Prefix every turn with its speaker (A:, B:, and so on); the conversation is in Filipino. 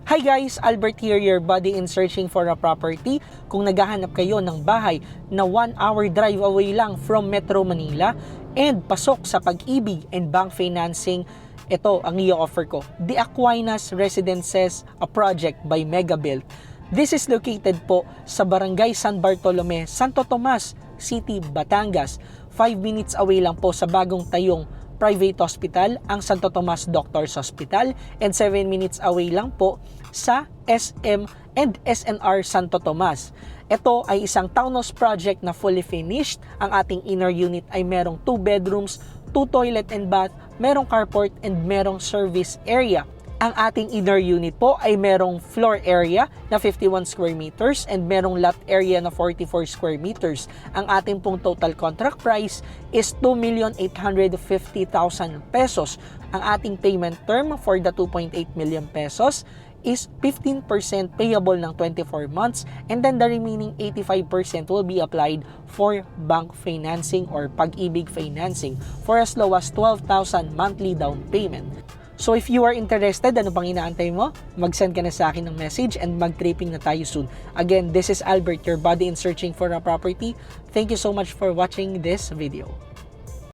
A: Hi guys! Albert here, your buddy in searching for a property. Kung naghahanap kayo ng bahay na 1 hour drive away lang from Metro Manila and pasok sa Pag-ibig and bank financing, ito ang i-offer ko. The Aquinas Residences, a project by Megabuild. This is located po sa Barangay San Bartolome, Santo Tomas City, Batangas. 5 minutes away lang po sa bagong tayong private hospital, ang Santo Tomas Doctors Hospital, and 7 minutes away lang po sa SM and SNR Santo Tomas. Ito ay isang townhouse project na fully finished. Ang ating inner unit ay merong 2 bedrooms, 2 toilet and bath, merong carport and merong service area. Ang ating inner unit po ay merong floor area na 51 square meters and merong lot area na 44 square meters. Ang ating pong total contract price is 2,850,000 pesos. Ang ating payment term for the 2.8 million pesos is 15% payable ng 24 months, and then the remaining 85% will be applied for bank financing or Pag-ibig financing for as low as 12,000 monthly down payment. So if you are interested, ano pang inaantay mo? Mag-send ka na sa akin ng message and mag-tripping na tayo soon. Again, this is Albert, your buddy in searching for a property. Thank you so much for watching this video.